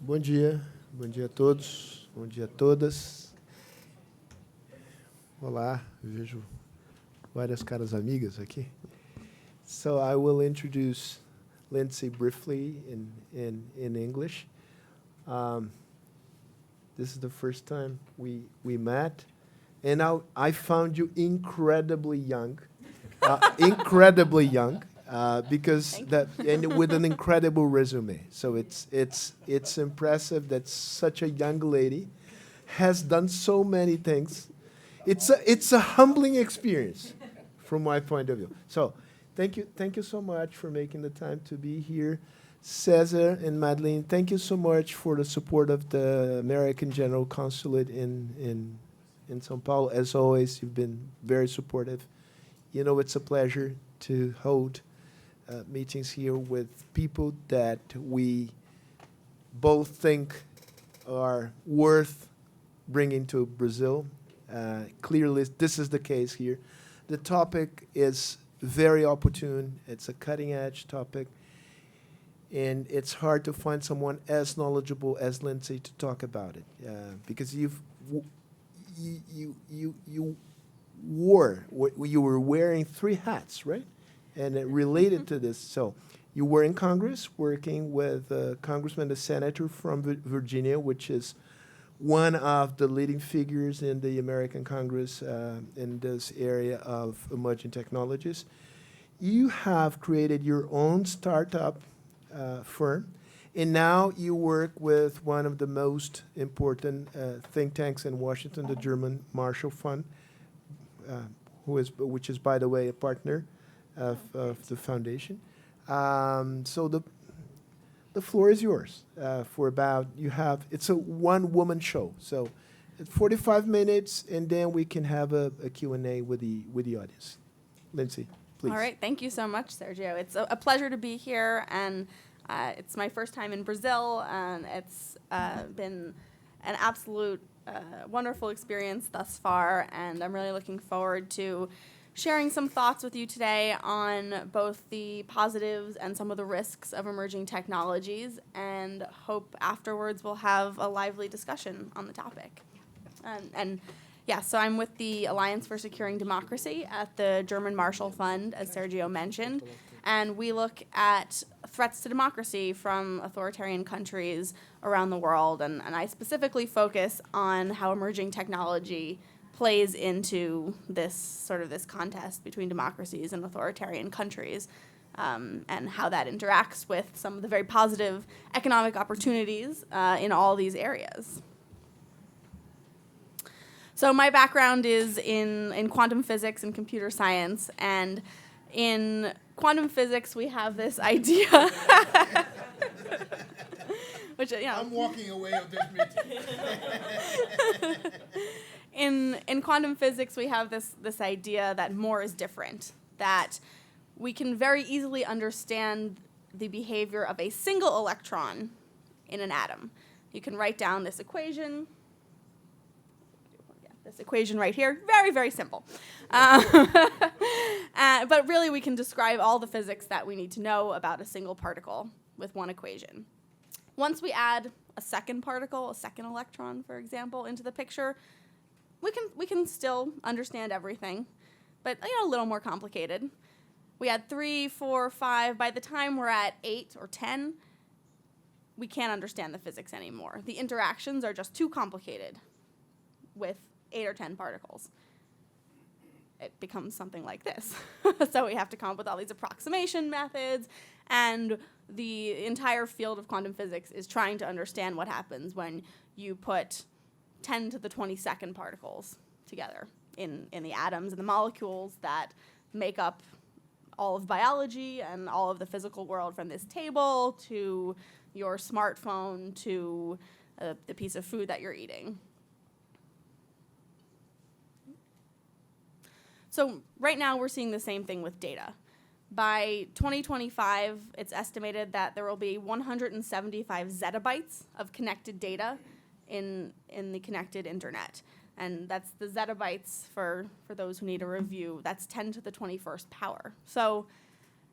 Bom dia a todos, bom dia a todas. Olá, eu vejo várias caras amigas aqui. So I will introduce Lindsay briefly in English. This is the first time we met, and I found you incredibly young, because that and with an incredible resume. So it's impressive that such a young lady has done so many things. It's a humbling experience from my point of view. So thank you so much for making the time to be here. Cesar and Madeline, thank you so much for the support of the American General Consulate in São Paulo. As always, you've been very supportive. You know, it's a pleasure to hold meetings here with people that we both think are worth bringing to Brazil. Clearly, this is the case here. The topic is very opportune. It's a cutting-edge topic. And it's hard to find someone as knowledgeable as Lindsay to talk about it, because you were wearing 3 hats, right? And it related to this. So you were in Congress working with a congressman, a senator from Virginia, which is one of the leading figures in the American Congress in this area of emerging technologies. You have created your own startup firm, and now you work with one of the most important think tanks in Washington, the German Marshall Fund, which is, by the way, a partner of the foundation. So the floor is yours it's a one-woman show. So it's 45 minutes, and then we can have a Q&A with the audience. Lindsay, please. All right. Thank you so much, Sergio. It's a pleasure to be here, and it's my first time in Brazil, and it's been an absolute wonderful experience thus far, and I'm really looking forward to sharing some thoughts with you today on both the positives and some of the risks of emerging technologies, and hope afterwards we'll have a lively discussion on the topic. So I'm with the Alliance for Securing Democracy at the German Marshall Fund, as Sergio mentioned, and we look at threats to democracy from authoritarian countries around the world, and I specifically focus on how emerging technology plays into this contest between democracies and authoritarian countries, and how that interacts with some of the very positive economic opportunities in all these areas. So my background is in quantum physics and computer science, and in quantum physics we have this idea which, I'm walking away of this meeting. In quantum physics we have this idea that more is different, that we can very easily understand the behavior of a single electron in an atom. You can write down this equation. This equation right here, very, very simple. But really we can describe all the physics that we need to know about a single particle with one equation. Once we add a second particle, a second electron, for example, into the picture, we can still understand everything, but a little more complicated. We add 3, 4, 5. By the time we're at 8 or 10, we can't understand the physics anymore. The interactions are just too complicated with 8 or 10 particles. It becomes something like this. So we have to come up with all these approximation methods, and the entire field of quantum physics is trying to understand what happens when you put 10 to the 22nd particles together in the atoms and the molecules that make up all of biology and all of the physical world, from this table to your smartphone to the piece of food that you're eating. So right now we're seeing the same thing with data. By 2025, it's estimated that there will be 175 zettabytes of connected data in the connected internet. And that's the zettabytes, for those who need a review, that's 10 to the 21st power. So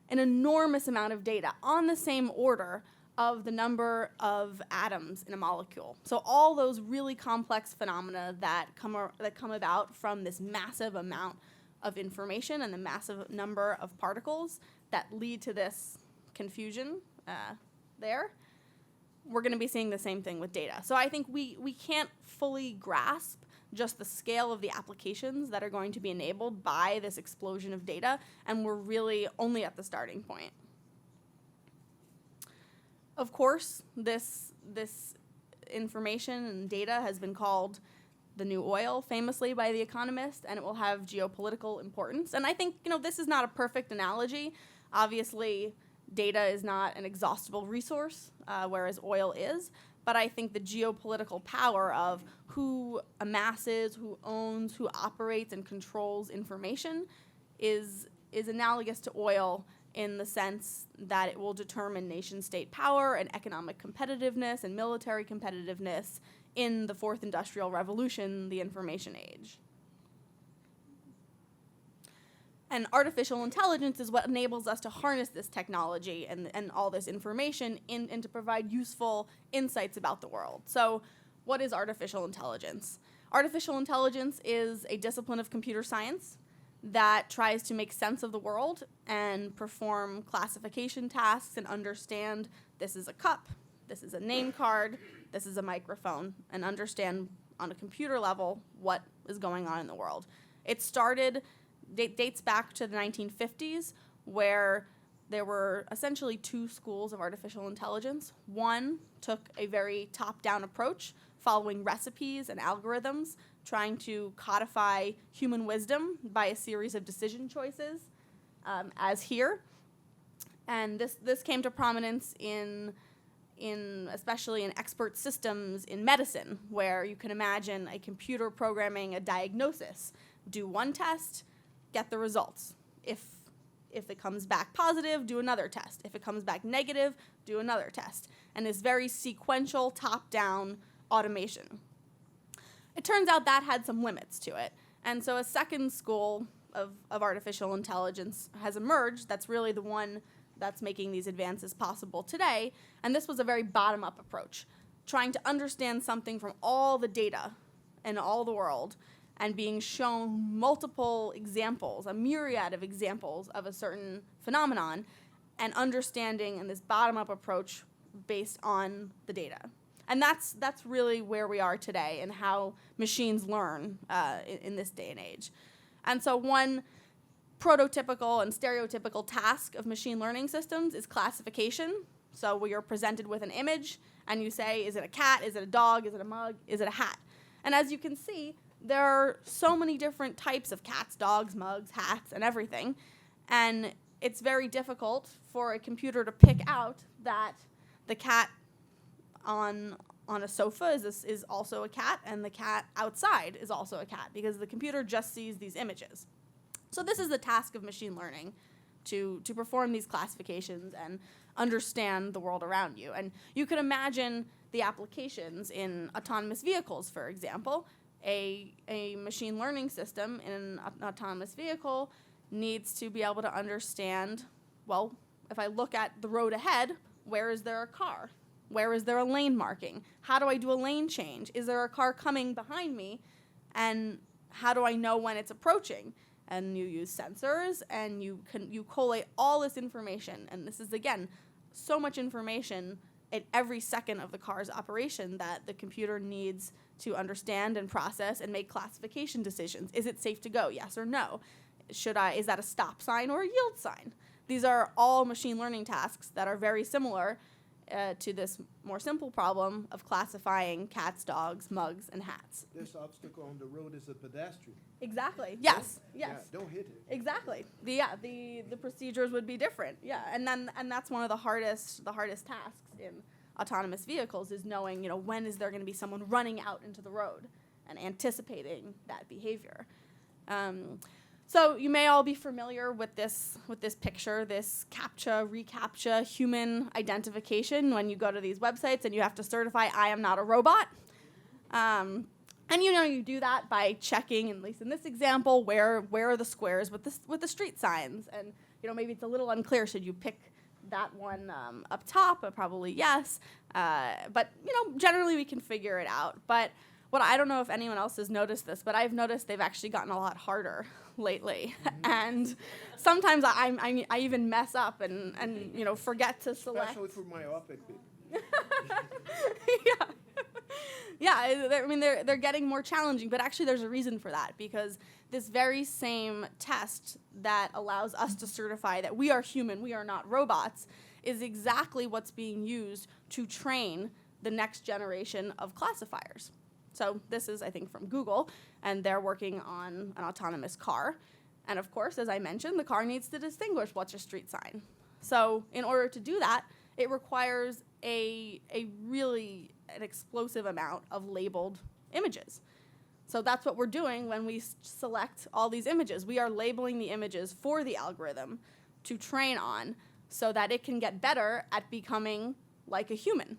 an enormous amount of data on the same order of the number of atoms in a molecule. So all those really complex phenomena that come about from this massive amount of information and the massive number of particles that lead to this confusion there, we're going to be seeing the same thing with data. So I think we can't fully grasp just the scale of the applications that are going to be enabled by this explosion of data, and we're really only at the starting point. Of course, this information and data has been called the new oil, famously by The Economist, and it will have geopolitical importance. And I think, this is not a perfect analogy. Obviously, data is not an exhaustible resource, whereas oil is. But I think the geopolitical power of who amasses, who owns, who operates and controls information is analogous to oil in the sense that it will determine nation-state power and economic competitiveness and military competitiveness in the fourth industrial revolution, the information age. And artificial intelligence is what enables us to harness this technology and all this information and to provide useful insights about the world. So what is artificial intelligence? Artificial intelligence is a discipline of computer science that tries to make sense of the world and perform classification tasks and understand this is a cup, this is a name card, this is a microphone, and understand on a computer level what is going on in the world. It dates back to the 1950s, where there were essentially two schools of artificial intelligence. One took a very top-down approach, following recipes and algorithms, trying to codify human wisdom by a series of decision choices, as here. And this came to prominence especially in expert systems in medicine, where you can imagine a computer programming a diagnosis. Do one test, get the results. If it comes back positive, do another test. If it comes back negative, do another test. And this very sequential top-down automation. It turns out that had some limits to it. And so a second school of artificial intelligence has emerged that's really the one that's making these advances possible today. And this was a very bottom-up approach, trying to understand something from all the data in all the world and being shown multiple examples, a myriad of examples of a certain phenomenon, and understanding in this bottom-up approach based on the data. And that's really where we are today and how machines learn in this day and age. And so one prototypical and stereotypical task of machine learning systems is classification. So we are presented with an image, and you say, is it a cat, is it a dog, is it a mug, is it a hat? And as you can see, there are so many different types of cats, dogs, mugs, hats, and everything. And it's very difficult for a computer to pick out that the cat on a sofa is also a cat, and the cat outside is also a cat, because the computer just sees these images. So this is the task of machine learning, to perform these classifications and understand the world around you. And you can imagine the applications in autonomous vehicles, for example. A machine learning system in an autonomous vehicle needs to be able to understand, well, if I look at the road ahead, where is there a car? Where is there a lane marking? How do I do a lane change? Is there a car coming behind me? And how do I know when it's approaching? And you use sensors, and you collate all this information. And this is, again, so much information at every second of the car's operation that the computer needs to understand and process and make classification decisions. Is it safe to go? Yes or no? Is that a stop sign or a yield sign? These are all machine learning tasks that are very similar to this more simple problem of classifying cats, dogs, mugs, and hats. This obstacle on the road is a pedestrian. Exactly. Yes. Yes. Yeah, don't hit it. Exactly. The procedures would be different. Yeah. And that's one of the hardest tasks in autonomous vehicles, is knowing, when is there going to be someone running out into the road and anticipating that behavior. So you may all be familiar with this picture, this CAPTCHA, reCAPTCHA, human identification, when you go to these websites and you have to certify I am not a robot. And you do that by checking, at least in this example, where are the squares with the street signs. And maybe it's a little unclear. Should you pick that one up top, probably yes. But, generally we can figure it out. But I don't know if anyone else has noticed this, but I've noticed they've actually gotten a lot harder lately. And sometimes I even mess up and forget to select. Especially for myopic people. They're getting more challenging, but actually there's a reason for that, because this very same test that allows us to certify that we are human, we are not robots, is exactly what's being used to train the next generation of classifiers. So this is, I think, from Google, and they're working on an autonomous car. And of course, as I mentioned, the car needs to distinguish what's a street sign. So in order to do that, it requires an explosive amount of labeled images. So that's what we're doing when we select all these images. We are labeling the images for the algorithm to train on so that it can get better at becoming like a human.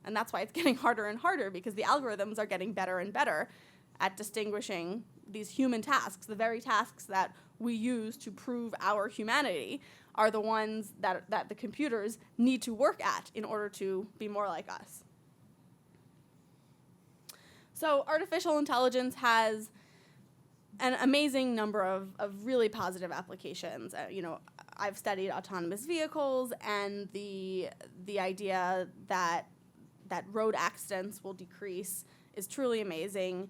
And that's why it's getting harder and harder, because the algorithms are getting better and better at distinguishing these human tasks. The very tasks that we use to prove our humanity are the ones that the computers need to work at in order to be more like us. So artificial intelligence has an amazing number of really positive applications. I've studied autonomous vehicles, and the idea that road accidents will decrease is truly amazing.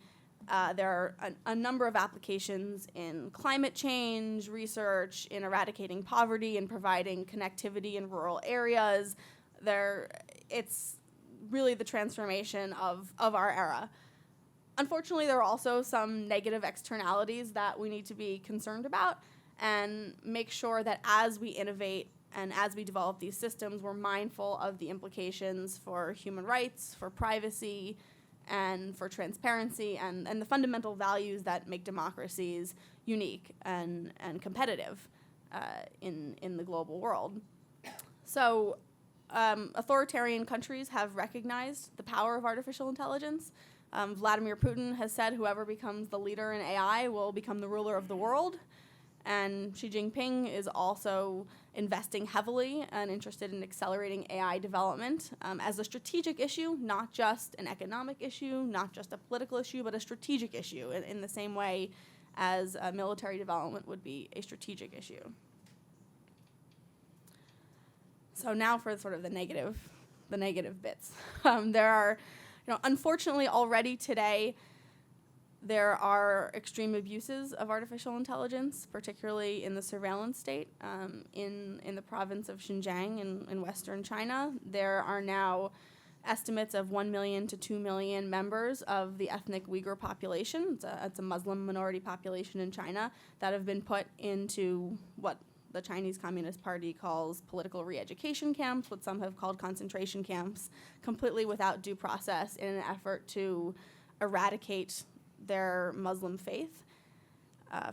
There are a number of applications in climate change research, in eradicating poverty, and providing connectivity in rural areas. It's really the transformation of our era. Unfortunately, there are also some negative externalities that we need to be concerned about, and make sure that as we innovate and as we develop these systems, we're mindful of the implications for human rights, for privacy, and for transparency, and the fundamental values that make democracies unique and competitive in the global world. So authoritarian countries have recognized the power of artificial intelligence. Vladimir Putin has said whoever becomes the leader in AI will become the ruler of the world. And Xi Jinping is also investing heavily and interested in accelerating AI development as a strategic issue, not just an economic issue, not just a political issue, but a strategic issue in the same way as military development would be a strategic issue. So now for sort of the negative bits. There are, unfortunately already today, there are extreme abuses of artificial intelligence, particularly in the surveillance state. In the province of Xinjiang in western China, there are now estimates of 1 million to 2 million members of the ethnic Uyghur population. It's a Muslim minority population in China that have been put into what the Chinese Communist Party calls political re-education camps, what some have called concentration camps, completely without due process in an effort to eradicate their Muslim faith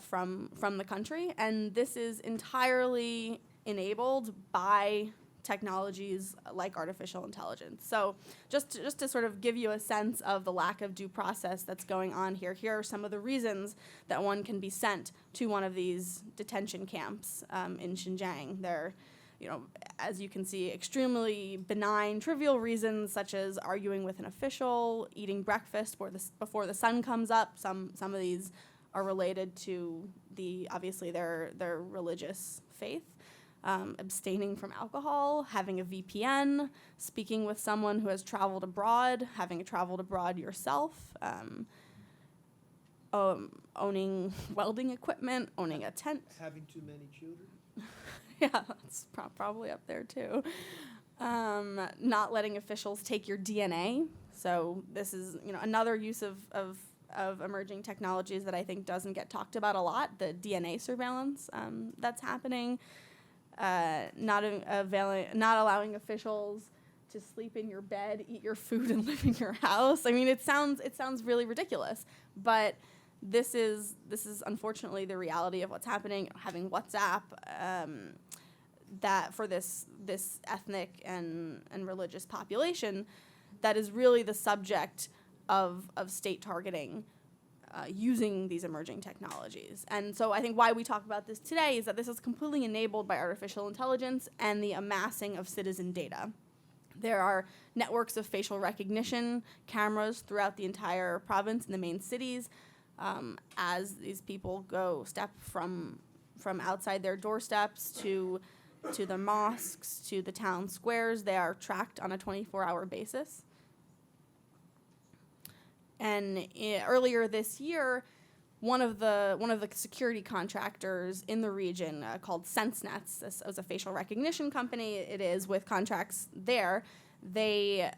from the country. And this is entirely enabled by technologies like artificial intelligence. So just to sort of give you a sense of the lack of due process that's going on here are some of the reasons that one can be sent to one of these detention camps in Xinjiang. They're, as you can see, extremely benign, trivial reasons such as arguing with an official, eating breakfast before the sun comes up. Some of these are related to obviously their religious faith. Abstaining from alcohol, having a VPN, speaking with someone who has traveled abroad, having traveled abroad yourself, owning welding equipment, owning a tent. Having too many children. Yeah, that's probably up there too. Not letting officials take your DNA. So this is another use of emerging technologies that I think doesn't get talked about a lot, the DNA surveillance that's happening. Not allowing officials to sleep in your bed, eat your food, and live in your house. I mean, it sounds really ridiculous, but this is unfortunately the reality of what's happening. Having WhatsApp, that for this ethnic and religious population, that is really the subject of state targeting using these emerging technologies. And so I think why we talk about this today is that this is completely enabled by artificial intelligence and the amassing of citizen data. There are networks of facial recognition cameras throughout the entire province in the main cities. As these people step from outside their doorsteps to the mosques, to the town squares, they are tracked on a 24-hour basis. And earlier this year, one of the security contractors in the region called SenseNets, this was a facial recognition company, it is with contracts there, they,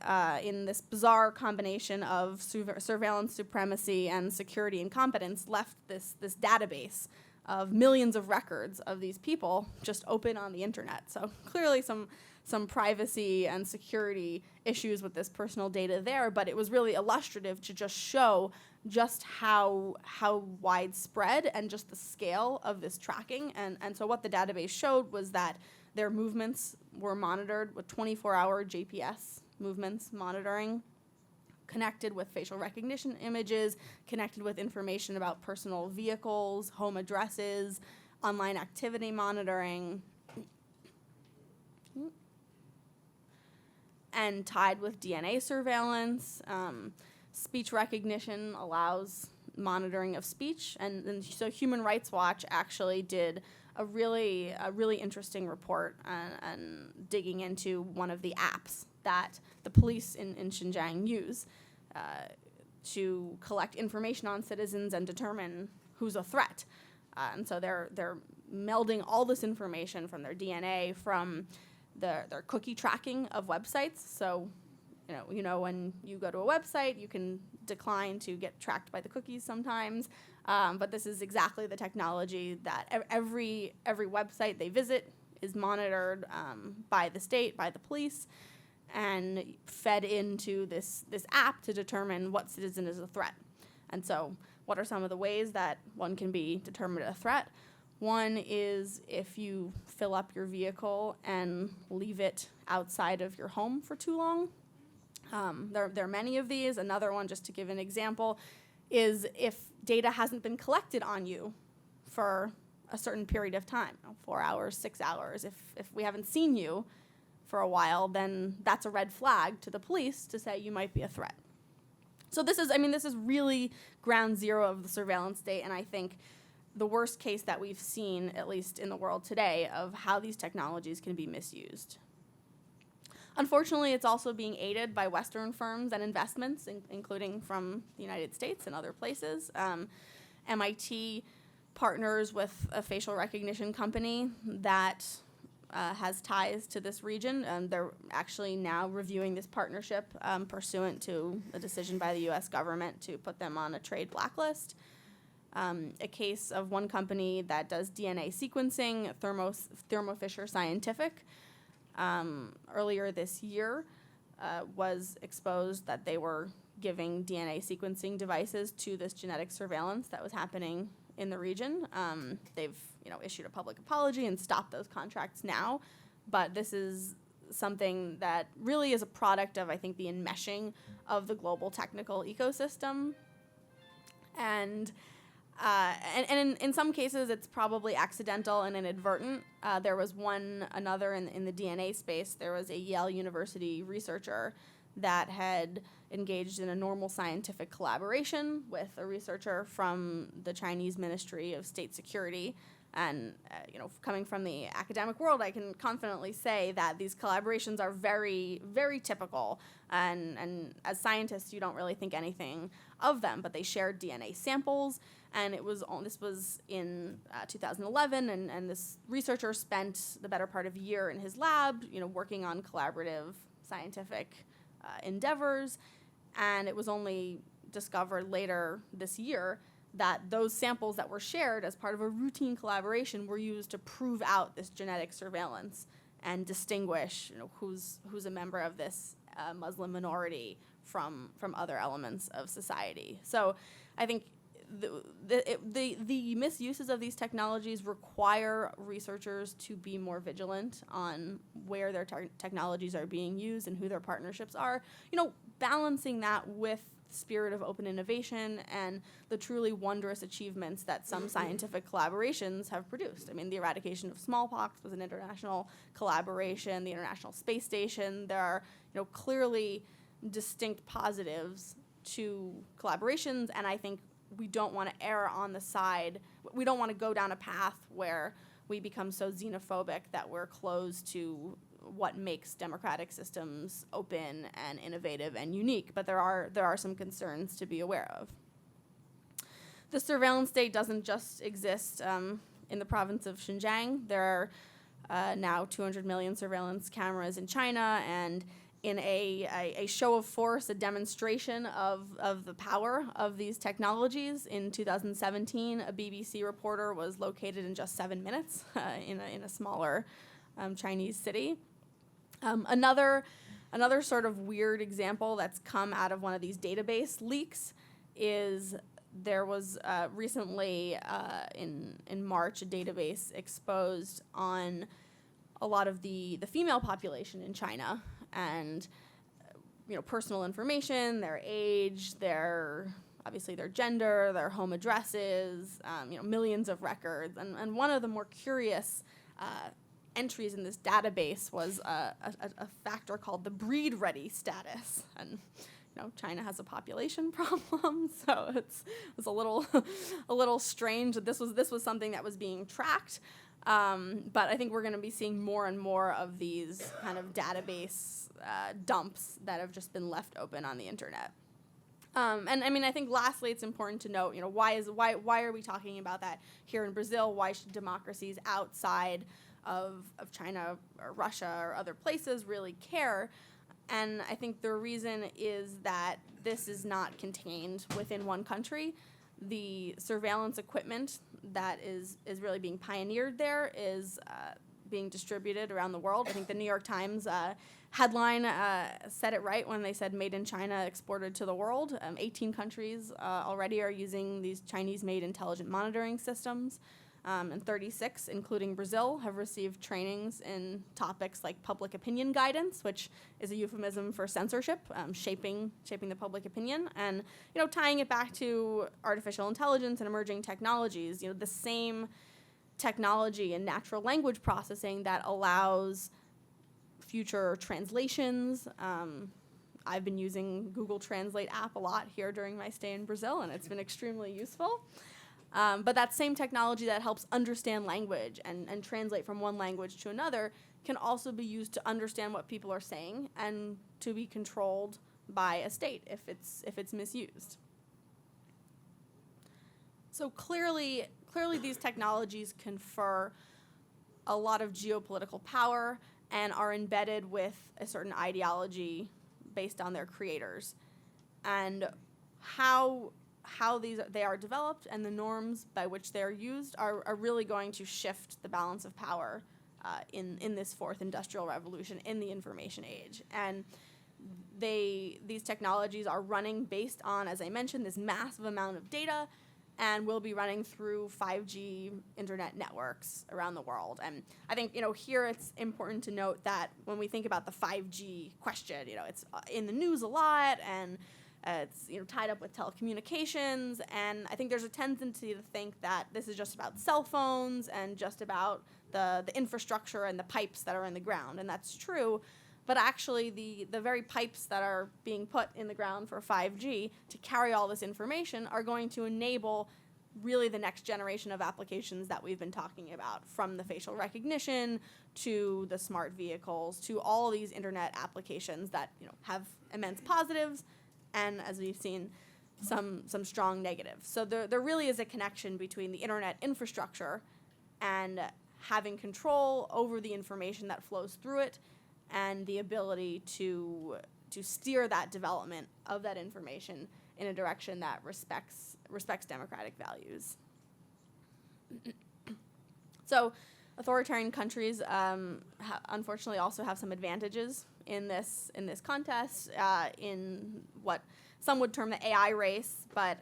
in this bizarre combination of surveillance supremacy and security incompetence, left this database of millions of records of these people just open on the internet. So clearly some privacy and security issues with this personal data there, but it was really illustrative to just show just how widespread and just the scale of this tracking. And so what the database showed was that their movements were monitored with 24-hour GPS movements monitoring, connected with facial recognition images, connected with information about personal vehicles, home addresses, online activity monitoring, and tied with DNA surveillance. Speech recognition allows monitoring of speech, and so Human Rights Watch actually did a really interesting report and digging into one of the apps that the police in Xinjiang use to collect information on citizens and determine who's a threat. And so they're melding all this information from their DNA, from their cookie tracking of websites. So, you know, when you go to a website, you can decline to get tracked by the cookies sometimes. But this is exactly the technology that every website they visit is monitored by the state, by the police, and fed into this app to determine what citizen is a threat. And so what are some of the ways that one can be determined a threat? One is if you fill up your vehicle and leave it outside of your home for too long. There are many of these. Another one, just to give an example, is if data hasn't been collected on you for a certain period of time, 4 hours, 6 hours. If we haven't seen you for a while, then that's a red flag to the police to say you might be a threat. So this is really ground zero of the surveillance state, and I think the worst case that we've seen, at least in the world today, of how these technologies can be misused. Unfortunately, it's also being aided by Western firms and investments, including from the United States and other places. MIT partners with a facial recognition company that has ties to this region, and they're actually now reviewing this partnership pursuant to a decision by the U.S. government to put them on a trade blacklist. A case of one company that does DNA sequencing, Thermo Fisher Scientific, earlier this year was exposed that they were giving DNA sequencing devices to this genetic surveillance that was happening in the region. They've issued a public apology and stopped those contracts now, but this is something that really is a product of, I think, the enmeshing of the global technical ecosystem. And in some cases, it's probably accidental and inadvertent. There was another in the DNA space. There was a Yale University researcher that had engaged in a normal scientific collaboration with a researcher from the Chinese Ministry of State Security. And coming from the academic world, I can confidently say that these collaborations are very, very typical. And as scientists, you don't really think anything of them, but they shared DNA samples. And this was in 2011, and this researcher spent the better part of a year in his lab, working on collaborative scientific endeavors. And it was only discovered later this year that those samples that were shared as part of a routine collaboration were used to prove out this genetic surveillance and distinguish who's a member of this Muslim minority from other elements of society. So I think the misuses of these technologies require researchers to be more vigilant on where their technologies are being used and who their partnerships are. Balancing that with spirit of open innovation and the truly wondrous achievements that some scientific collaborations have produced. I mean, the eradication of smallpox was an international collaboration, the International Space Station. There are, clearly distinct positives to collaborations, and I think we don't want to err on the side. We don't want to go down a path where we become so xenophobic that we're closed to what makes democratic systems open and innovative and unique. But there are some concerns to be aware of. The surveillance state doesn't just exist in the province of Xinjiang. There are now 200 million surveillance cameras in China, and in a show of force, a demonstration of the power of these technologies. In 2017, a BBC reporter was located in just 7 minutes in a smaller Chinese city. Another sort of weird example that's come out of one of these database leaks is there was recently in March a database exposed on a lot of the female population in China, and personal information, their age, obviously their gender, their home addresses, millions of records. And one of the more curious entries in this database was a factor called the breed-ready status. And China has a population problem, so it's a little strange that this was something that was being tracked. But I think we're going to be seeing more and more of these kind of database dumps that have just been left open on the internet. And I mean, I think lastly, it's important to note, why are we talking about that here in Brazil? Why should democracies outside of China or Russia or other places really care? And I think the reason is that this is not contained within one country. The surveillance equipment that is really being pioneered there is being distributed around the world. I think the New York Times headline said it right when they said "Made in China, exported to the world." 18 countries already are using these Chinese-made intelligent monitoring systems. And 36, including Brazil, have received trainings in topics like public opinion guidance, which is a euphemism for censorship, shaping the public opinion, and tying it back to artificial intelligence and emerging technologies. The same technology and natural language processing that allows future translations. I've been using Google Translate app a lot here during my stay in Brazil, and it's been extremely useful. But that same technology that helps understand language and translate from one language to another can also be used to understand what people are saying and to be controlled by a state if it's misused. So clearly these technologies confer a lot of geopolitical power and are embedded with a certain ideology based on their creators. And how they are developed and the norms by which they are used are really going to shift the balance of power in this fourth industrial revolution, in the information age. And these technologies are running based on, as I mentioned, this massive amount of data, and will be running through 5G internet networks around the world. And I think here it's important to note that when we think about the 5G question, it's in the news a lot, and it's tied up with telecommunications, and I think there's a tendency to think that this is just about cell phones and just about the infrastructure and the pipes that are in the ground, and that's true. But actually, the very pipes that are being put in the ground for 5G to carry all this information are going to enable really the next generation of applications that we've been talking about, from the facial recognition to the smart vehicles to all these internet applications that have immense positives and, as we've seen, some strong negatives. So there really is a connection between the internet infrastructure and having control over the information that flows through it, and the ability to steer that development of that information in a direction that respects democratic values. So authoritarian countries unfortunately also have some advantages in this contest, in what some would term the AI race, but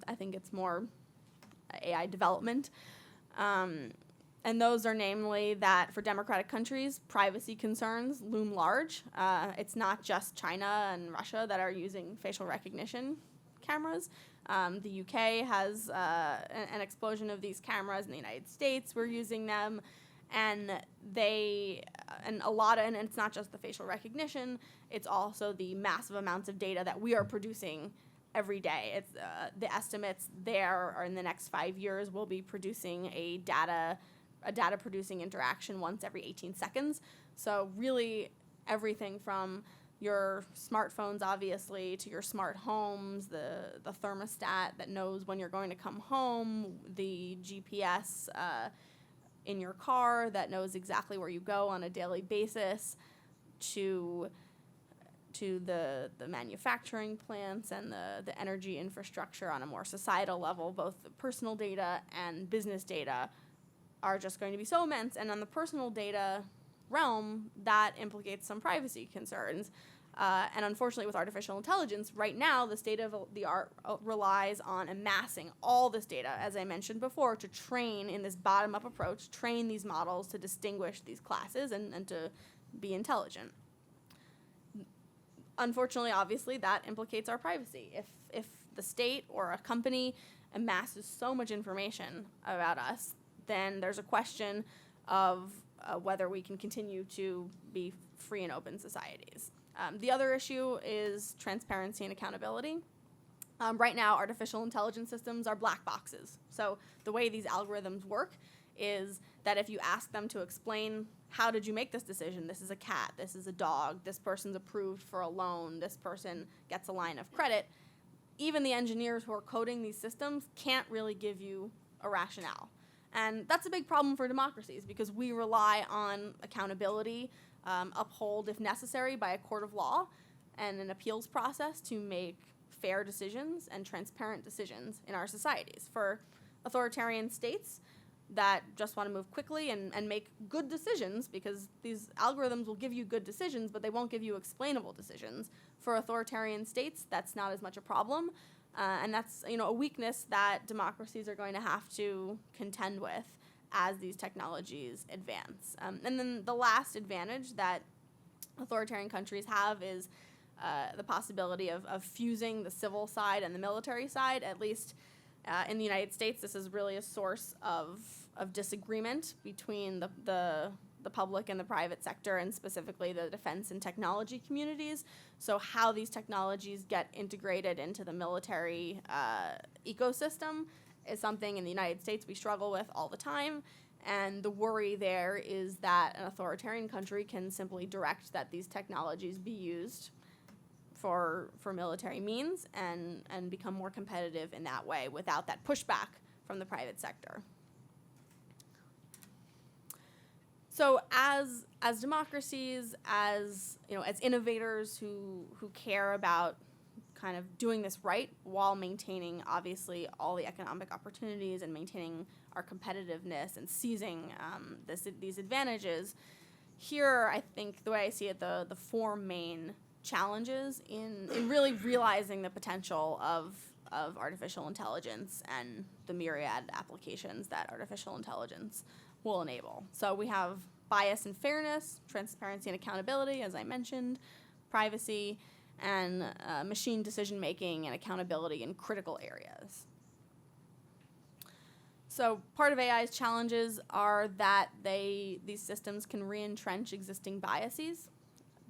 I think it's more AI development. And those are namely that for democratic countries, privacy concerns loom large. It's not just China and Russia that are using facial recognition cameras. The UK has an explosion of these cameras. In the United States, we're using them. And and it's not just the facial recognition, it's also the massive amounts of data that we are producing every day. It's the estimates there are in the next 5 years, we'll be producing a data producing interaction once every 18 seconds. So really everything from your smartphones, obviously, to your smart homes, the thermostat that knows when you're going to come home, the GPS in your car that knows exactly where you go on a daily basis, to the manufacturing plants and the energy infrastructure on a more societal level. Both the personal data and business data are just going to be so immense. And on the personal data realm, that implicates some privacy concerns. And unfortunately, with artificial intelligence, right now, the state of the art relies on amassing all this data, as I mentioned before, to train in this bottom-up approach, train these models to distinguish these classes and to be intelligent. Unfortunately, obviously, that implicates our privacy. If the state or a company amasses so much information about us, then there's a question of whether we can continue to be free and open societies. The other issue is transparency and accountability. Right now, artificial intelligence systems are black boxes. So the way these algorithms work is that if you ask them to explain, how did you make this decision? This is a cat, this is a dog, this person's approved for a loan, this person gets a line of credit, even the engineers who are coding these systems can't really give you a rationale. And that's a big problem for democracies because we rely on accountability, upheld if necessary by a court of law, and an appeals process to make fair decisions and transparent decisions in our societies. For authoritarian states that just want to move quickly and make good decisions, because these algorithms will give you good decisions, but they won't give you explainable decisions. For authoritarian states, that's not as much a problem. And that's a weakness that democracies are going to have to contend with as these technologies advance. And then the last advantage that authoritarian countries have is the possibility of fusing the civil side and the military side. At least in the United States, this is really a source of disagreement between the public and the private sector, and specifically the defense and technology communities. So how these technologies get integrated into the military ecosystem is something in the United States we struggle with all the time. And the worry there is that an authoritarian country can simply direct that these technologies be used for military means and become more competitive in that way without that pushback from the private sector. So as democracies, as innovators who care about kind of doing this right while maintaining obviously all the economic opportunities and maintaining our competitiveness and seizing these advantages, here I think the way I see it, the four main challenges in really realizing the potential of artificial intelligence and the myriad applications that artificial intelligence will enable. So we have bias and fairness, transparency and accountability, as I mentioned, privacy, and machine decision-making and accountability in critical areas. So part of AI's challenges are that these systems can re-entrench existing biases.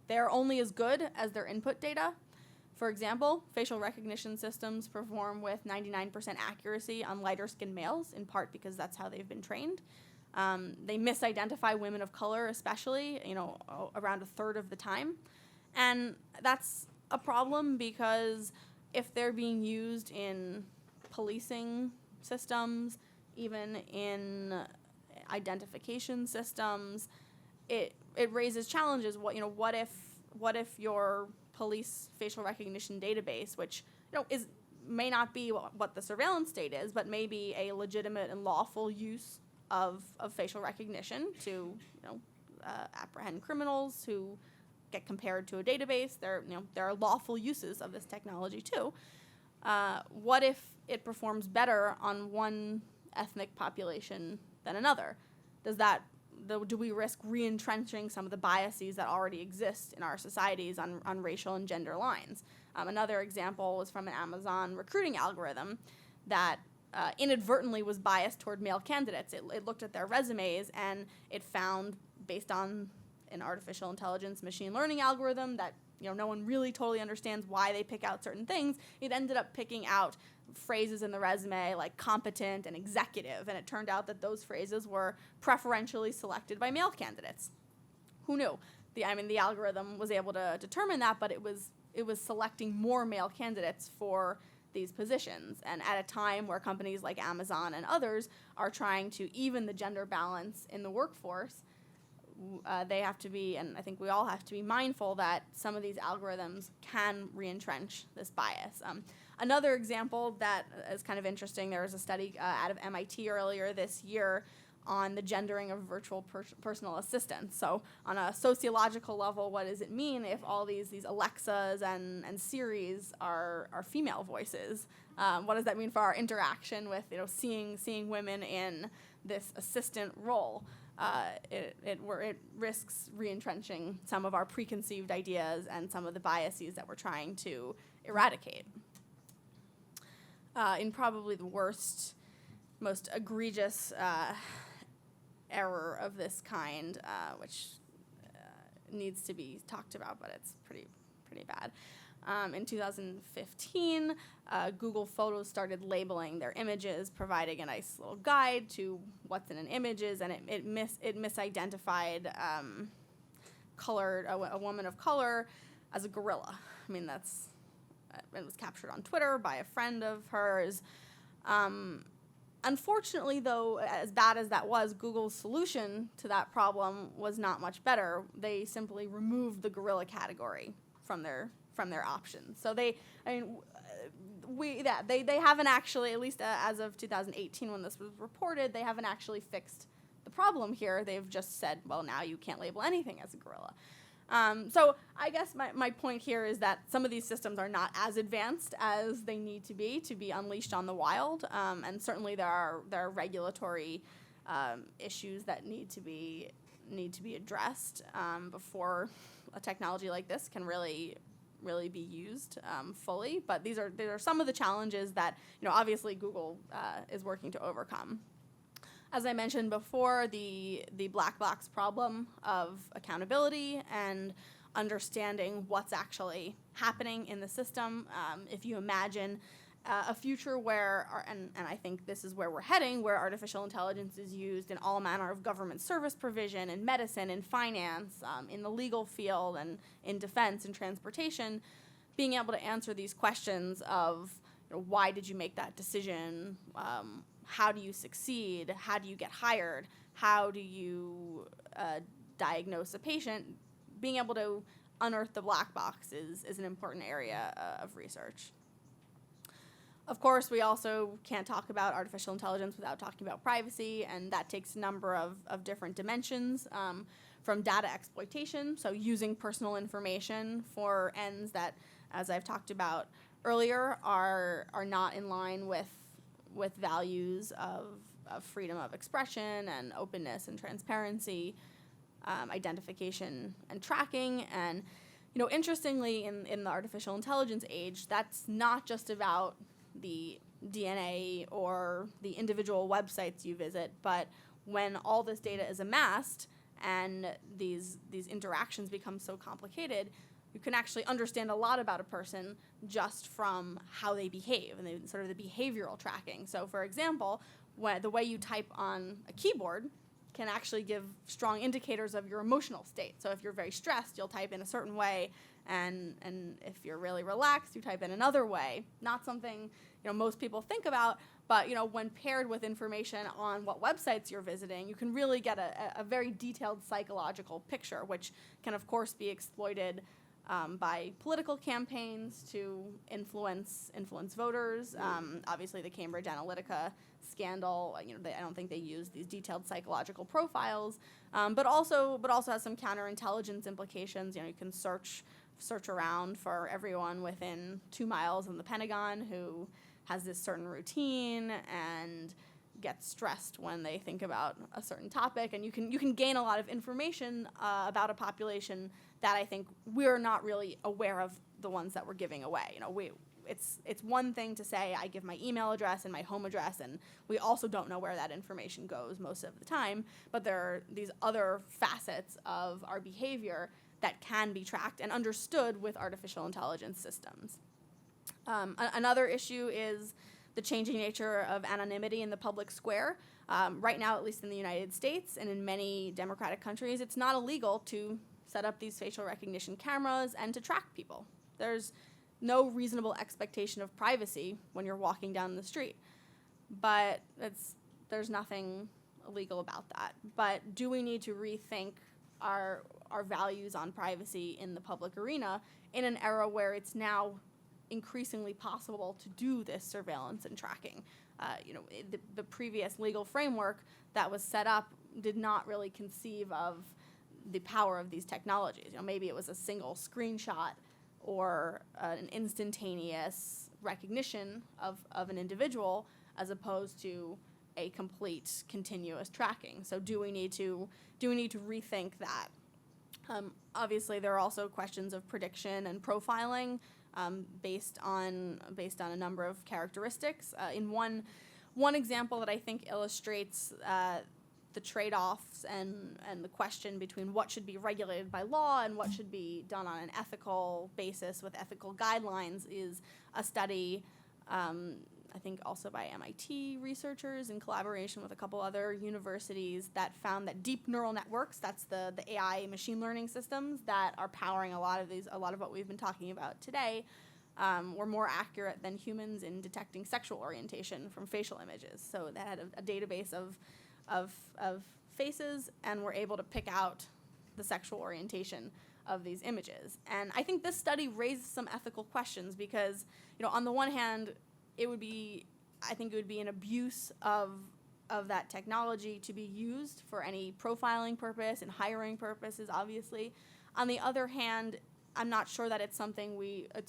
They're only as good as their input data. For example, facial recognition systems perform with 99% accuracy on lighter-skinned males, in part because that's how they've been trained. They misidentify women of color, especially, around a third of the time. And that's a problem because if they're being used in policing systems, even in identification systems, it raises challenges. What if your police facial recognition database, which may not be what the surveillance state is, but may be a legitimate and lawful use of facial recognition to apprehend criminals who get compared to a database. There are lawful uses of this technology too. what if it performs better on one ethnic population than another? Do we risk re-entrenching some of the biases that already exist in our societies on racial and gender lines? Another example was from an Amazon recruiting algorithm that inadvertently was biased toward male candidates. It looked at their resumes and it found, based on an artificial intelligence machine learning algorithm that no one really totally understands why they pick out certain things, it ended up picking out phrases in the resume like competent and executive, and it turned out that those phrases were preferentially selected by male candidates. Who knew? The algorithm was able to determine that, but it was selecting more male candidates for these positions. And at a time where companies like Amazon and others are trying to even the gender balance in the workforce, they have to be, and I think we all have to be mindful that some of these algorithms can re-entrench this bias. Another example that is kind of interesting, there was a study out of MIT earlier this year on the gendering of virtual personal assistants. So on a sociological level, what does it mean if all these Alexas and Siris are female voices? What does that mean for our interaction with seeing women in this assistant role? It risks re-entrenching some of our preconceived ideas and some of the biases that we're trying to eradicate. In probably the worst, most egregious error of this kind, which needs to be talked about, but it's pretty bad. In 2015, Google Photos started labeling their images, providing a nice little guide to what's in an images, and it misidentified a woman of color as a gorilla. It was captured on Twitter by a friend of hers. Unfortunately, though, as bad as that was, Google's solution to that problem was not much better. They simply removed the gorilla category from their options. So they haven't actually, at least as of 2018 when this was reported, they haven't actually fixed the problem here. They've just said, well, now you can't label anything as a gorilla. So I guess my point here is that some of these systems are not as advanced as they need to be unleashed on the wild, and certainly there are regulatory issues that need to be addressed before a technology like this can really be used fully. But these are some of the challenges that obviously Google is working to overcome. As I mentioned before, the black box problem of accountability and understanding what's actually happening in the system. If you imagine a future where, and I think this is where we're heading, where artificial intelligence is used in all manner of government service provision, in medicine, in finance, in the legal field, and in defense and transportation, being able to answer these questions of why did you make that decision? How do you succeed? How do you get hired? How do you diagnose a patient? Being able to unearth the black box is an important area of research. Of course, we also can't talk about artificial intelligence without talking about privacy, and that takes a number of different dimensions, from data exploitation, so using personal information for ends that, as I've talked about earlier, are not in line with values of freedom of expression and openness and transparency, identification and tracking. And interestingly, in the artificial intelligence age, that's not just about the DNA or the individual websites you visit, but when all this data is amassed and these interactions become so complicated, you can actually understand a lot about a person just from how they behave and sort of the behavioral tracking. So, for example, the way you type on a keyboard can actually give strong indicators of your emotional state. So if you're very stressed, you'll type in a certain way, and if you're really relaxed, you type in another way. Not something most people think about, but when paired with information on what websites you're visiting, you can really get a very detailed psychological picture, which can of course be exploited by political campaigns to influence voters. Obviously, the Cambridge Analytica scandal. I don't think they use these detailed psychological profiles, but also has some counterintelligence implications. You can search search around for everyone within 2 miles of the Pentagon who has this certain routine and gets stressed when they think about a certain topic. And you can gain a lot of information about a population that I think we're not really aware of, the ones that we're giving away. It's one thing to say I give my email address and my home address, and we also don't know where that information goes most of the time, but there are these other facets of our behavior that can be tracked and understood with artificial intelligence systems. Another issue is the changing nature of anonymity in the public square. Right now, at least in the United States and in many democratic countries, it's not illegal to set up these facial recognition cameras and to track people. There's no reasonable expectation of privacy when you're walking down the street. But there's nothing illegal about that. But do we need to rethink our values on privacy in the public arena in an era where it's now increasingly possible to do this surveillance and tracking? The previous legal framework that was set up did not really conceive of the power of these technologies. Maybe it was a single screenshot or an instantaneous recognition of an individual as opposed to a complete continuous tracking. So do we need to rethink that? Obviously, there are also questions of prediction and profiling based on a number of characteristics. In one example that I think illustrates the trade-offs and the question between what should be regulated by law and what should be done on an ethical basis with ethical guidelines is a study, I think also by MIT researchers in collaboration with a couple other universities, that found that deep neural networks, that's the AI machine learning systems that are powering a lot of what we've been talking about today, were more accurate than humans in detecting sexual orientation from facial images. So that had a database of faces, and were able to pick out the sexual orientation of these images. And I think this study raises some ethical questions because, on the one hand, it would be an abuse of that technology to be used for any profiling purpose and hiring purposes, obviously. On the other hand, I'm not sure that it's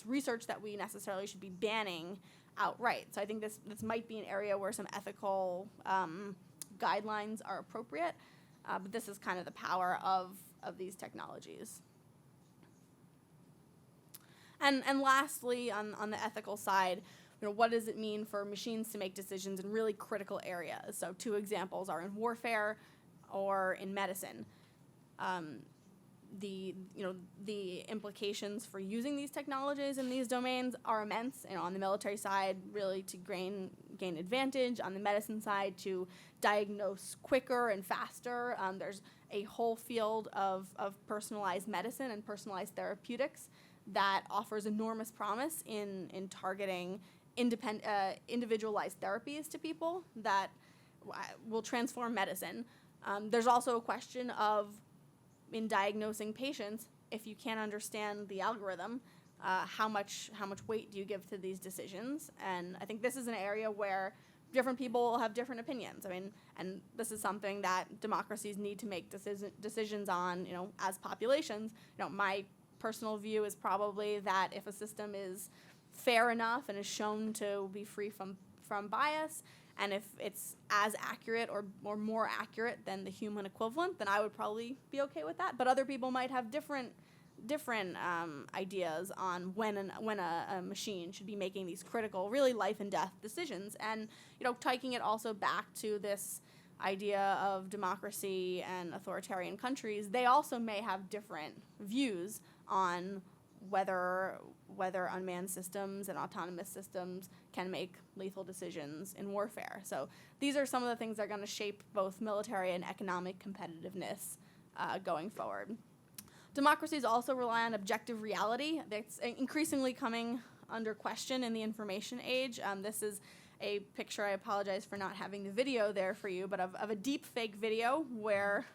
research that we necessarily should be banning outright. So I think this might be an area where some ethical guidelines are appropriate, but this is kind of the power of these technologies. And lastly, on the ethical side, what does it mean for machines to make decisions in really critical areas? So 2 examples are in warfare or in medicine. The implications for using these technologies in these domains are immense. On the military side, really to gain advantage. On the medicine side, to diagnose quicker and faster. There's a whole field of personalized medicine and personalized therapeutics that offers enormous promise in targeting individualized therapies to people that will transform medicine. There's also a question of, in diagnosing patients, if you can't understand the algorithm, how much weight do you give to these decisions? And I think this is an area where different people have different opinions. And this is something that democracies need to make decisions on, as populations. My personal view is probably that if a system is fair enough and is shown to be free from bias, and if it's as accurate or more accurate than the human equivalent, then I would probably be okay with that. But other people might have different ideas on when a machine should be making these critical, really life and death decisions. And taking it also back to this idea of democracy and authoritarian countries, they also may have different views on whether unmanned systems and autonomous systems can make lethal decisions in warfare. So these are some of the things that are going to shape both military and economic competitiveness going forward. Democracies also rely on objective reality. That's increasingly coming under question in the information age. This is a picture, I apologize for not having the video there for you, but of a deep fake video where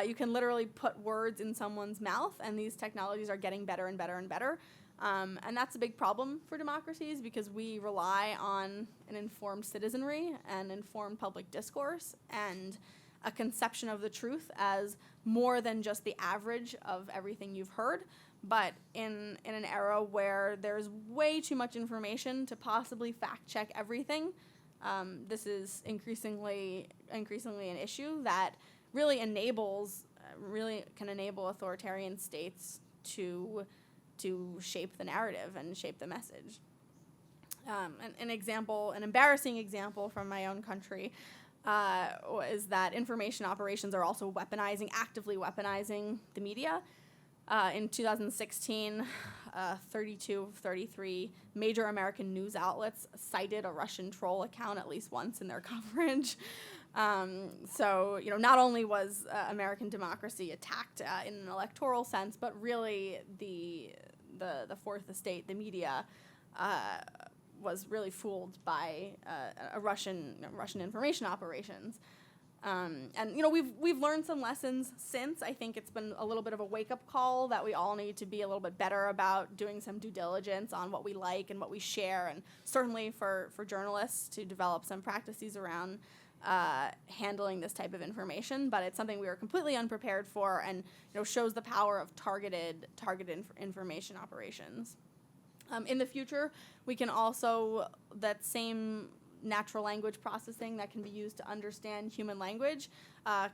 you can literally put words in someone's mouth, and these technologies are getting better and better and better. And that's a big problem for democracies because we rely on an informed citizenry and informed public discourse and a conception of the truth as more than just the average of everything you've heard, but in an era where there's way too much information to possibly fact check everything, this is increasingly an issue that really can enable authoritarian states to shape the narrative and shape the message. An embarrassing example from my own country is that information operations are also actively weaponizing the media. In 2016, 32 of 33 major American news outlets cited a Russian troll account at least once in their coverage. So, not only was American democracy attacked in an electoral sense, but really the fourth estate, the media, was really fooled by Russian information operations. And we've learned some lessons since. I think it's been a little bit of a wake-up call that we all need to be a little bit better about doing some due diligence on what we like and what we share, and certainly for journalists to develop some practices around handling this type of information. But it's something we are completely unprepared for, and shows the power of targeted information operations. In the future, we can also, that same natural language processing that can be used to understand human language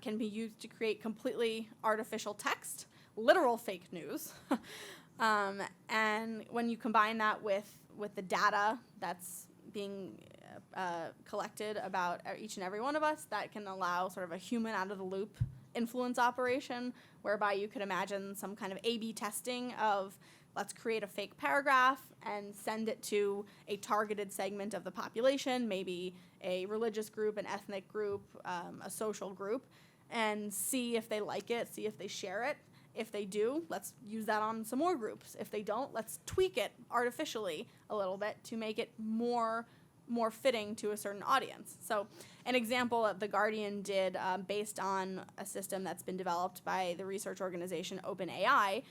can be used to create completely artificial text, literal fake news. And when you combine that with the data that's being collected about each and every one of us, that can allow sort of a human out-of-the-loop influence operation, whereby you could imagine some kind of A/B testing of, let's create a fake paragraph and send it to a targeted segment of the population, maybe a religious group, an ethnic group, a social group, and see if they like it, see if they share it. If they do, let's use that on some more groups. If they don't, let's tweak it artificially a little bit to make it more fitting to a certain audience. So an example that The Guardian did based on a system that's been developed by the research organization OpenAI,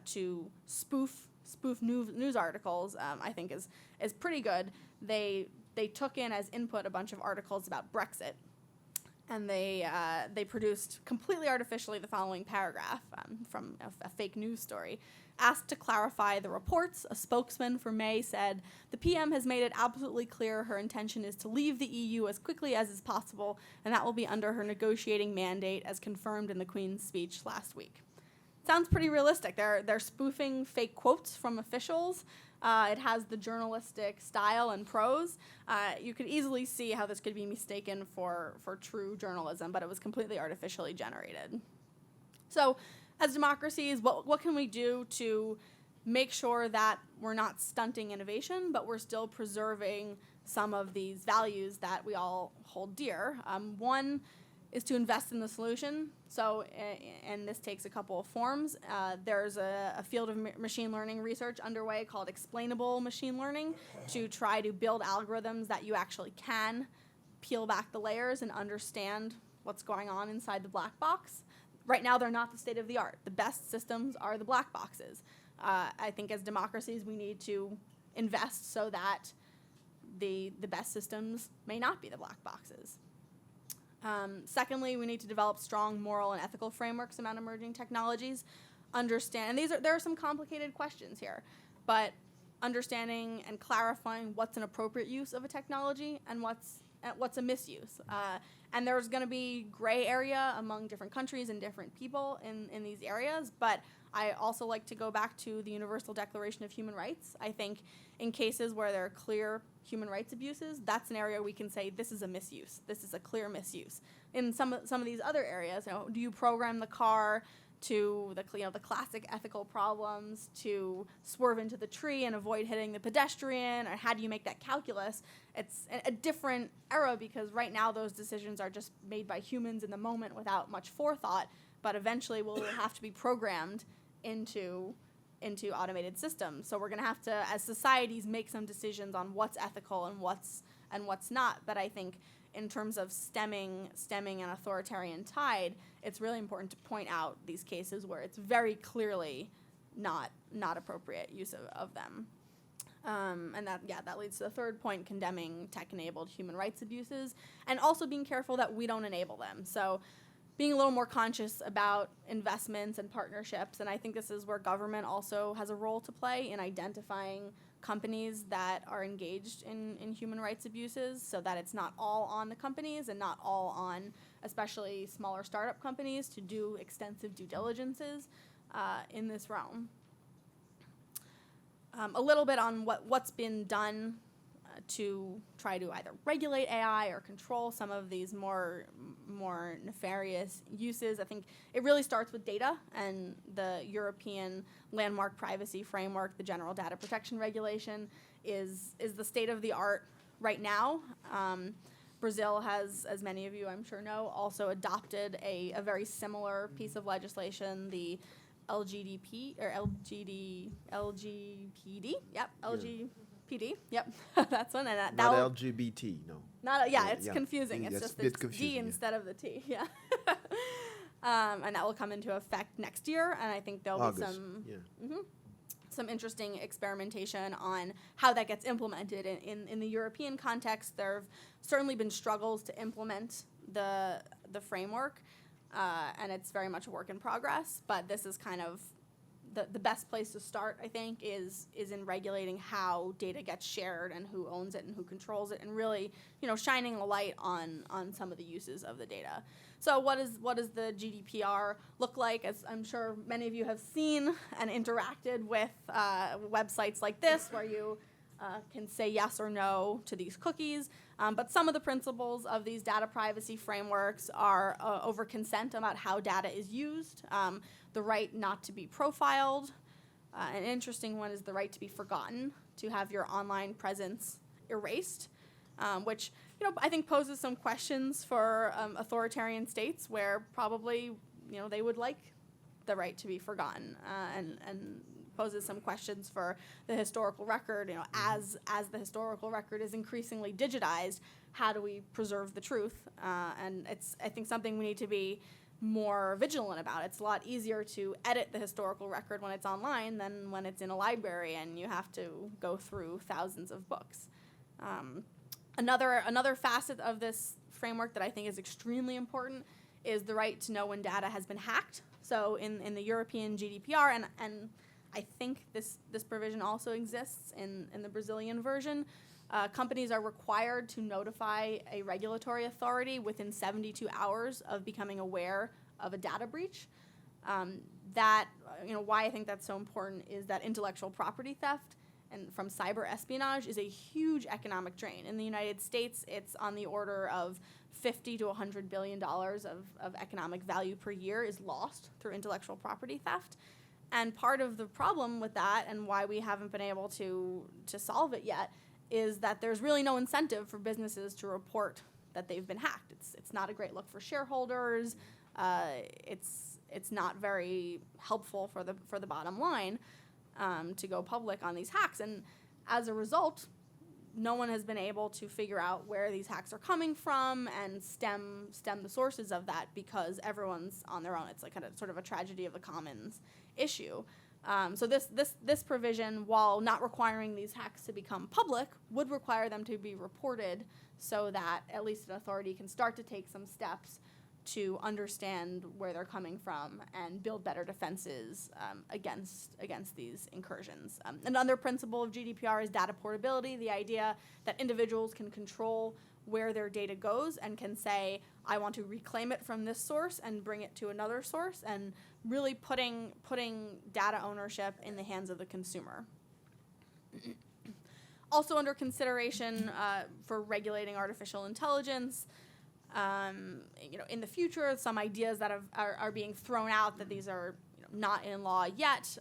to spoof news articles, I think is pretty good. They took in as input a bunch of articles about Brexit, and they produced completely artificially the following paragraph from a fake news story. Asked to clarify the reports, a spokesman for May said, "The PM has made it absolutely clear her intention is to leave the EU as quickly as is possible, and that will be under her negotiating mandate as confirmed in the Queen's speech last week." Sounds pretty realistic. They're spoofing fake quotes from officials. It has the journalistic style and prose. You could easily see how this could be mistaken for true journalism, but it was completely artificially generated. So as democracies, what can we do to make sure that we're not stunting innovation, but we're still preserving some of these values that we all hold dear? One is to invest in the solution. So, and this takes a couple of forms. There's a field of machine learning research underway called explainable machine learning to try to build algorithms that you actually can peel back the layers and understand what's going on inside the black box. Right now, they're not the state of the art. The best systems are the black boxes. I think as democracies, we need to invest so that the best systems may not be the black boxes. Secondly, we need to develop strong moral and ethical frameworks around emerging technologies. Understand, and there are some complicated questions here, but understanding and clarifying what's an appropriate use of a technology and what's a misuse. And there's going to be gray area among different countries and different people in these areas, but I also like to go back to the Universal Declaration of Human Rights. I think in cases where there are clear human rights abuses, that's an area we can say this is a misuse. This is a clear misuse. In some of these other areas, do you program the car to the classic ethical problems to swerve into the tree and avoid hitting the pedestrian, or how do you make that calculus? It's a different era because right now those decisions are just made by humans in the moment without much forethought, but eventually will have to be programmed into automated systems. So we're going to have to, as societies, make some decisions on what's ethical and what's not. But I think in terms of stemming an authoritarian tide, it's really important to point out these cases where it's very clearly not appropriate use of them. And that leads to the third point, condemning tech-enabled human rights abuses, and also being careful that we don't enable them. So being a little more conscious about investments and partnerships. And I think this is where government also has a role to play in identifying companies that are engaged in human rights abuses, so that it's not all on the companies and not all on especially smaller startup companies to do extensive due diligences in this realm. A little bit on what's been done to try to either regulate AI or control some of these more nefarious uses. I think it really starts with data, and the European landmark privacy framework, the General Data Protection Regulation, is the state of the art right now. Brazil has, as many of you I'm sure know, also adopted a very similar piece of legislation, the LGPD, yep, LGPD, yep, that's one. And not LGBT, no. Not it's confusing. It's just it's D instead of the T, yeah. And that will come into effect next year, and I think there'll August. be some interesting experimentation on how that gets implemented in the European context. There have certainly been struggles to implement the framework, and it's very much a work in progress, but this is kind of the best place to start, I think, is in regulating how data gets shared and who owns it and who controls it, and really, shining a light on some of the uses of the data. So what does the GDPR look like? As I'm sure many of you have seen and interacted with websites like this, where you can say yes or no to these cookies. But some of the principles of these data privacy frameworks are over consent about how data is used, the right not to be profiled. An interesting one is the right to be forgotten, to have your online presence erased, which I think poses some questions for authoritarian states, where probably they would like the right to be forgotten, and poses some questions for the historical record. As the historical record is increasingly digitized, how do we preserve the truth? And it's, I think, something we need to be more vigilant about. It's a lot easier to edit the historical record when it's online than when it's in a library and you have to go through thousands of books. Another facet of this framework that I think is extremely important is the right to know when data has been hacked. So in the European GDPR, and I think this provision also exists in the Brazilian version, companies are required to notify a regulatory authority within 72 hours of becoming aware of a data breach. Why I think that's so important is that intellectual property theft and from cyber espionage is a huge economic drain. In the United States, it's on the order of $50 to $100 billion of economic value per year is lost through intellectual property theft. And part of the problem with that, and why we haven't been able to solve it yet, is that there's really no incentive for businesses to report that they've been hacked. It's not a great look for shareholders. It's not very helpful for the bottom line to go public on these hacks. And as a result, no one has been able to figure out where these hacks are coming from and stem the sources of that, because everyone's on their own. It's like sort of a tragedy of the commons issue. So this provision, while not requiring these hacks to become public, would require them to be reported, so that at least an authority can start to take some steps to understand where they're coming from and build better defenses against these incursions. Another principle of GDPR is data portability, the idea that individuals can control where their data goes and can say, I want to reclaim it from this source and bring it to another source, and really putting data ownership in the hands of the consumer. Also under consideration for regulating artificial intelligence, in the future, some ideas that are being thrown out that these are not in law yet,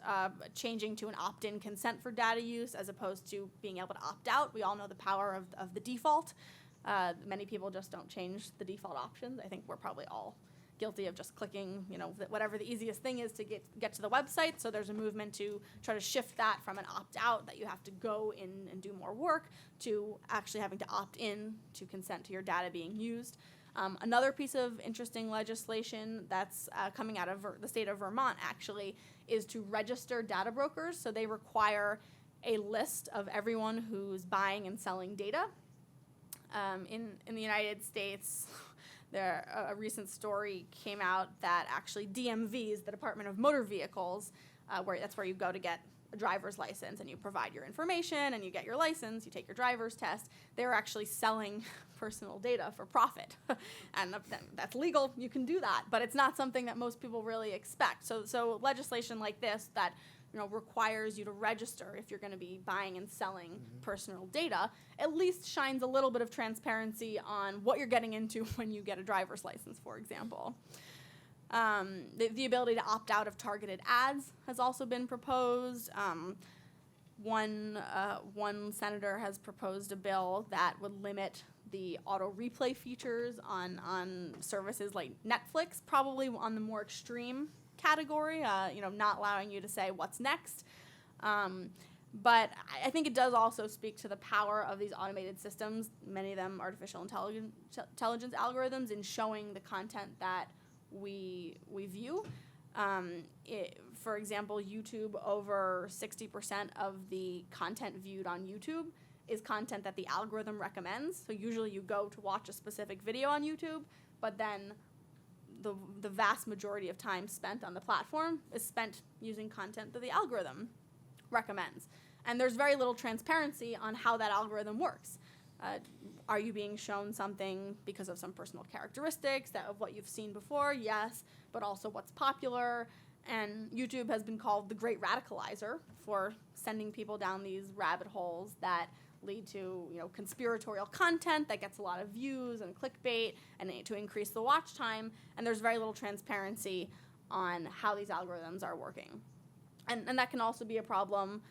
changing to an opt-in consent for data use as opposed to being able to opt out. We all know the power of the default. Many people just don't change the default options. I think we're probably all guilty of just clicking, whatever the easiest thing is to get to the website. So there's a movement to try to shift that from an opt-out, that you have to go in and do more work, to actually having to opt in to consent to your data being used. Another piece of interesting legislation that's coming out of the state of Vermont, actually, is to register data brokers. So they require a list of everyone who's buying and selling data. In the United States, A recent story came out that actually DMVs, the Department of Motor Vehicles, that's where you go to get a driver's license, and you provide your information and you get your license, you take your driver's test. They're actually selling personal data for profit. And that's legal, you can do that, but it's not something that most people really expect. So legislation like this that requires you to register if you're going to be buying and selling personal data, at least shines a little bit of transparency on what you're getting into when you get a driver's license, for example. The ability to opt out of targeted ads has also been proposed. One senator has proposed a bill that would limit the auto replay features on services like Netflix, probably on the more extreme category, not allowing you to say what's next. But I think it does also speak to the power of these automated systems, many of them artificial intelligence algorithms, in showing the content that we view. For example, YouTube, over 60% of the content viewed on YouTube is content that the algorithm recommends. So usually you go to watch a specific video on YouTube, but then the vast majority of time spent on the platform is spent using content that the algorithm recommends. And there's very little transparency on how that algorithm works. Are you being shown something because of some personal characteristics of what you've seen before? Yes, but also what's popular. And YouTube has been called the great radicalizer for sending people down these rabbit holes that lead to conspiratorial content that gets a lot of views and clickbait and to increase the watch time. And there's very little transparency on how these algorithms are working. And that can also be a problem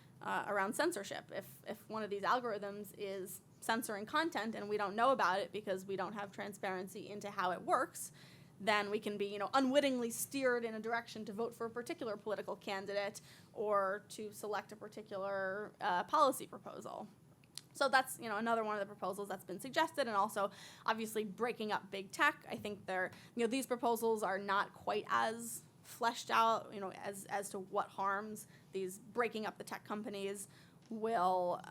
around censorship. If one of these algorithms is censoring content and we don't know about it because we don't have transparency into how it works, then we can be unwittingly steered in a direction to vote for a particular political candidate or to select a particular policy proposal. So that's another one of the proposals that's been suggested, and also obviously breaking up big tech. I think these proposals are not quite as fleshed out as to what harms these breaking up the tech companies will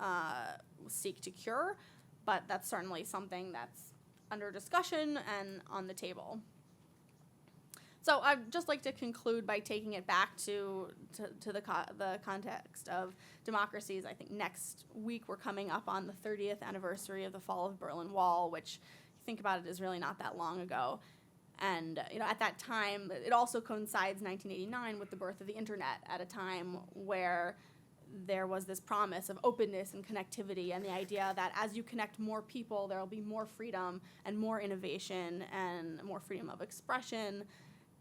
seek to cure, but that's certainly something that's under discussion and on the table. So I'd just like to conclude by taking it back to the context of democracies. I think next week we're coming up on the 30th anniversary of the fall of the Berlin Wall, which, if you think about it, is really not that long ago. And at that time, it also coincides, 1989, with the birth of the internet, at a time where there was this promise of openness and connectivity, and the idea that as you connect more people, there will be more freedom and more innovation and more freedom of expression.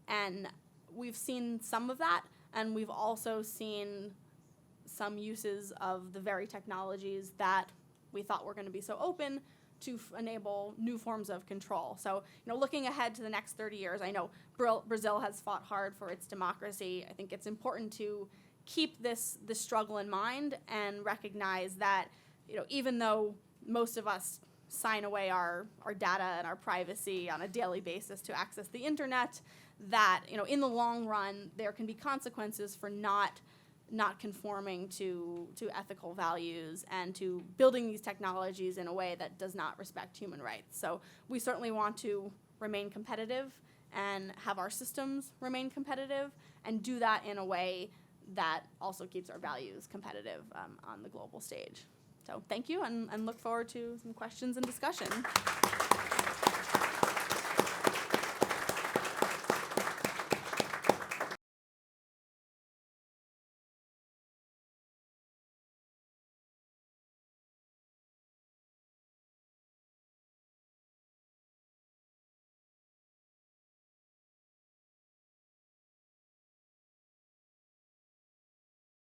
And we've seen some of that, and we've also seen some uses of the very technologies that we thought were going to be so open to enable new forms of control. So, looking ahead to the next 30 years, I know Brazil has fought hard for its democracy. I think it's important to keep this struggle in mind and recognize that, even though most of us sign away our data and our privacy on a daily basis to access the internet, that in the long run there can be consequences for not conforming to ethical values and to building these technologies in a way that does not respect human rights. So we certainly want to remain competitive and have our systems remain competitive, and do that in a way that also keeps our values competitive on the global stage. So thank you, and look forward to some questions and discussion.